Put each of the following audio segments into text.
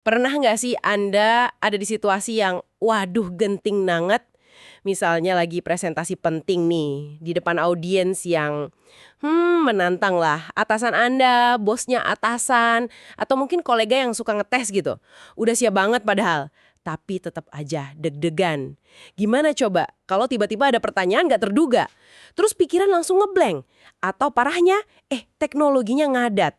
Pernah nggak sih Anda ada di situasi yang, waduh genting banget, misalnya lagi presentasi penting nih, di depan audiens yang, menantang lah. Atasan Anda, bosnya atasan, atau mungkin kolega yang suka ngetes gitu. Udah siap banget padahal, tapi tetap aja deg-degan. Gimana coba kalau tiba-tiba ada pertanyaan nggak terduga? Terus pikiran langsung ngeblank. Atau parahnya, teknologinya ngadat.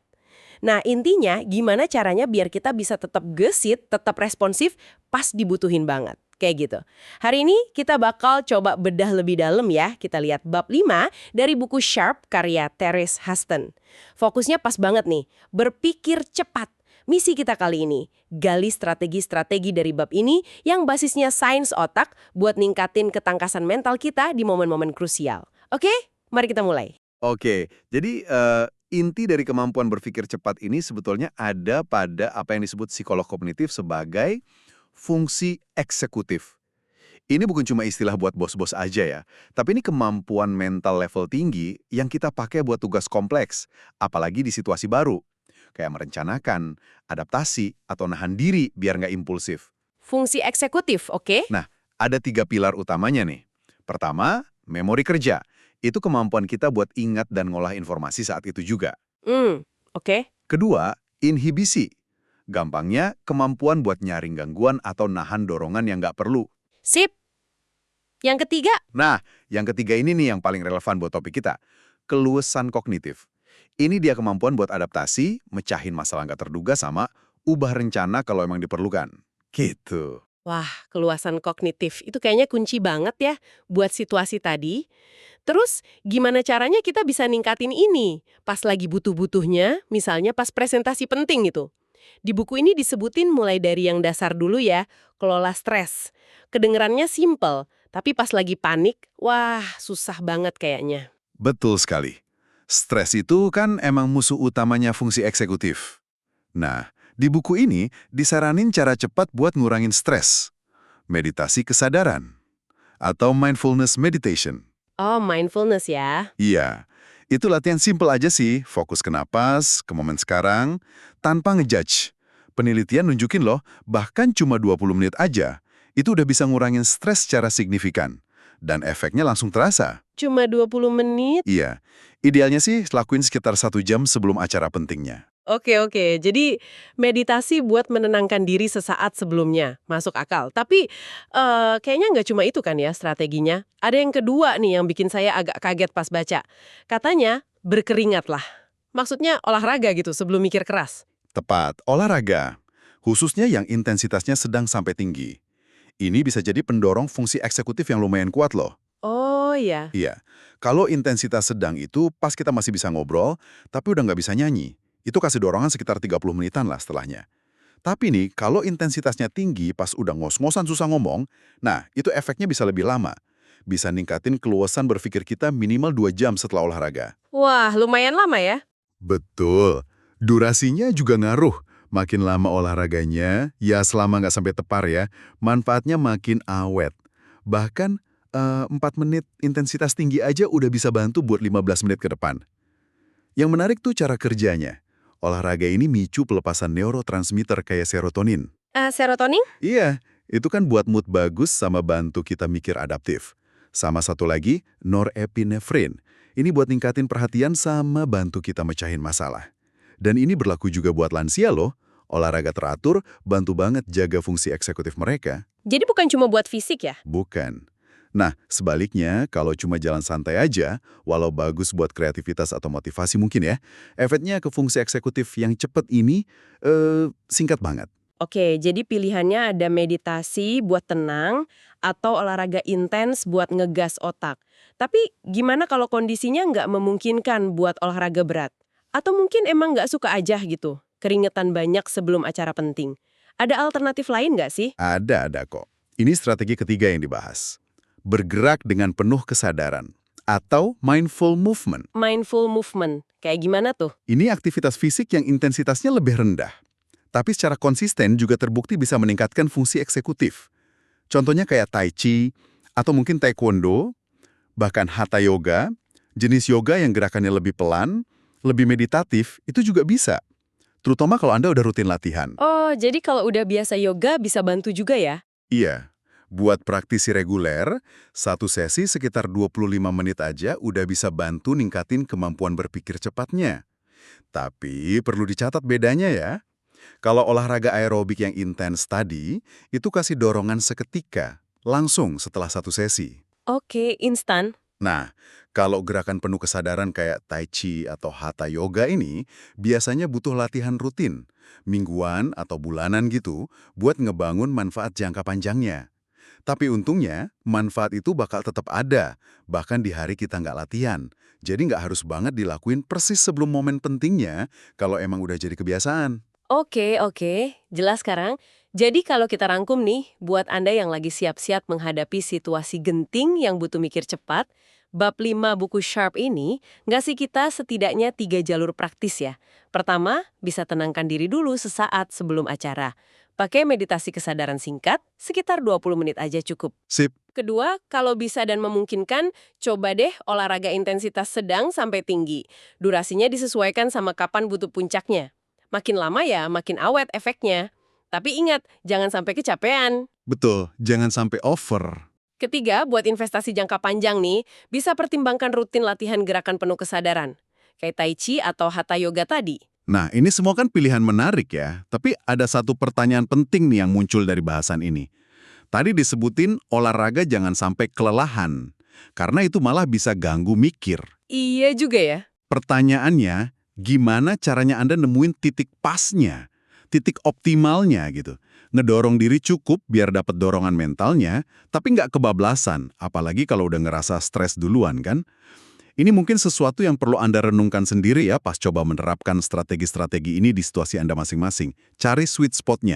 Nah, intinya gimana caranya biar kita bisa tetap gesit, tetap responsif pas dibutuhin banget. Kayak gitu. Hari ini kita bakal coba bedah lebih dalam ya. Kita lihat bab 5 dari buku Sharp karya Therese Huston. Fokusnya pas banget nih, berpikir cepat. Misi kita kali ini, gali strategi-strategi dari bab ini yang basisnya sains otak buat ningkatin ketangkasan mental kita di momen-momen krusial. Oke, mari kita mulai. Oke, jadi inti dari kemampuan berpikir cepat ini sebetulnya ada pada apa yang disebut psikolog kognitif sebagai fungsi eksekutif. Ini bukan cuma istilah buat bos-bos aja ya, tapi ini kemampuan mental level tinggi yang kita pakai buat tugas kompleks, apalagi di situasi baru, kayak merencanakan, adaptasi, atau nahan diri biar nggak impulsif. Fungsi eksekutif, oke? Nah, ada 3 pilar utamanya nih. Pertama, memori kerja. Itu kemampuan kita buat ingat dan ngolah informasi saat itu juga. Oke. Kedua, inhibisi. Gampangnya, kemampuan buat nyaring gangguan atau nahan dorongan yang nggak perlu. Sip. Yang ketiga, Nah, yang ketiga ini nih yang paling relevan buat topik kita. Keluasan kognitif. Ini dia kemampuan buat adaptasi, mecahin masalah nggak terduga sama ubah rencana kalau emang diperlukan. Gitu. wah, keluasan kognitif itu kayaknya kunci banget ya buat situasi tadi. Terus, gimana caranya kita bisa ningkatin ini pas lagi butuh-butuhnya, misalnya pas presentasi penting itu. Di buku ini disebutin mulai dari yang dasar dulu ya, kelola stres. Kedengerannya simple, tapi pas lagi panik, wah susah banget kayaknya. Betul sekali. Stres itu kan emang musuh utamanya fungsi eksekutif. Nah, di buku ini disaranin cara cepat buat ngurangin stres. Meditasi kesadaran. Atau mindfulness meditation. Oh, mindfulness ya. Iya, itu latihan simple aja sih, fokus ke napas, ke momen sekarang, tanpa ngejudge. Penelitian nunjukin loh, bahkan cuma 20 menit aja, itu udah bisa ngurangin stres secara signifikan. Dan efeknya langsung terasa. Cuma 20 menit? Iya, idealnya sih lakuin sekitar 1 jam sebelum acara pentingnya. Oke, jadi meditasi buat menenangkan diri sesaat sebelumnya, masuk akal. Tapi kayaknya nggak cuma itu kan ya strateginya. Ada yang kedua nih yang bikin saya agak kaget pas baca. Katanya berkeringat lah. Maksudnya olahraga gitu sebelum mikir keras. Tepat, olahraga. Khususnya yang intensitasnya sedang sampai tinggi. Ini bisa jadi pendorong fungsi eksekutif yang lumayan kuat loh. Oh ya, Iya, kalau intensitas sedang itu pas kita masih bisa ngobrol, tapi udah nggak bisa nyanyi. Itu kasih dorongan sekitar 30 menitan lah setelahnya. Tapi nih, kalau intensitasnya tinggi pas udah ngos-ngosan susah ngomong, nah itu efeknya bisa lebih lama. Bisa ningkatin keluasan berpikir kita minimal 2 jam setelah olahraga. wah lumayan lama ya. Betul. Durasinya juga ngaruh. Makin lama olahraganya, ya selama nggak sampai tepar ya, manfaatnya makin awet. Bahkan 4 menit intensitas tinggi aja udah bisa bantu buat 15 menit ke depan. Yang menarik tuh cara kerjanya. Olahraga ini micu pelepasan neurotransmitter kayak serotonin. Serotonin? Iya, itu kan buat mood bagus sama bantu kita mikir adaptif. Sama satu lagi, norepinefrin. Ini buat ningkatin perhatian sama bantu kita mecahin masalah. Dan ini berlaku juga buat lansia loh. Olahraga teratur bantu banget jaga fungsi eksekutif mereka. Jadi bukan cuma buat fisik ya? Bukan. Nah, sebaliknya, kalau cuma jalan santai aja, walau bagus buat kreativitas atau motivasi mungkin ya, efeknya ke fungsi eksekutif yang cepat ini singkat banget. Oke, jadi pilihannya ada meditasi buat tenang atau olahraga intens buat ngegas otak. Tapi gimana kalau kondisinya nggak memungkinkan buat olahraga berat? Atau mungkin emang nggak suka aja gitu, keringetan banyak sebelum acara penting. Ada alternatif lain nggak sih? Ada kok. Ini strategi ketiga yang dibahas. Bergerak dengan penuh kesadaran atau mindful movement. Mindful movement, kayak gimana tuh? Ini aktivitas fisik yang intensitasnya lebih rendah. Tapi secara konsisten juga terbukti bisa meningkatkan fungsi eksekutif. Contohnya kayak tai chi, atau mungkin taekwondo, bahkan hatha yoga, jenis yoga yang gerakannya lebih pelan, lebih meditatif, itu juga bisa. terutama kalau Anda udah rutin latihan. Oh, jadi kalau udah biasa yoga bisa bantu juga ya? Iya, buat praktisi reguler, satu sesi sekitar 25 menit aja udah bisa bantu ningkatin kemampuan berpikir cepatnya. Tapi perlu dicatat bedanya ya. Kalau olahraga aerobik yang intens tadi, itu kasih dorongan seketika, langsung setelah satu sesi. Oke, instan. Nah, kalau gerakan penuh kesadaran kayak Tai Chi atau Hatha Yoga ini, biasanya butuh latihan rutin, mingguan atau bulanan gitu, buat ngebangun manfaat jangka panjangnya. Tapi untungnya, manfaat itu bakal tetap ada, bahkan di hari kita nggak latihan. Jadi nggak harus banget dilakuin persis sebelum momen pentingnya, kalau emang udah jadi kebiasaan. Oke, jelas sekarang. Jadi kalau kita rangkum nih, buat Anda yang lagi siap-siap menghadapi situasi genting yang butuh mikir cepat, bab 5 buku Sharp ini ngasih kita setidaknya 3 jalur praktis ya. Pertama, bisa tenangkan diri dulu sesaat sebelum acara. Pakai meditasi kesadaran singkat, sekitar 20 menit aja cukup. Sip. Kedua, kalau bisa dan memungkinkan, coba deh olahraga intensitas sedang sampai tinggi. Durasinya disesuaikan sama kapan butuh puncaknya. Makin lama ya, makin awet efeknya. Tapi ingat, jangan sampai kecapean. Betul, jangan sampai over. Ketiga, buat investasi jangka panjang nih, bisa pertimbangkan rutin latihan gerakan penuh kesadaran. Kayak Tai Chi atau Hatha Yoga tadi. Nah, ini semua kan pilihan menarik ya, tapi ada satu pertanyaan penting nih yang muncul dari bahasan ini. Tadi disebutin olahraga jangan sampai kelelahan, karena itu malah bisa ganggu mikir. Iya juga ya. Pertanyaannya, gimana caranya Anda nemuin titik pasnya, titik optimalnya gitu. Ngedorong diri cukup biar dapat dorongan mentalnya, tapi nggak kebablasan, apalagi kalau udah ngerasa stres duluan kan. Ini mungkin sesuatu yang perlu Anda renungkan sendiri ya pas coba menerapkan strategi-strategi ini di situasi Anda masing-masing. Cari sweet spot-nya.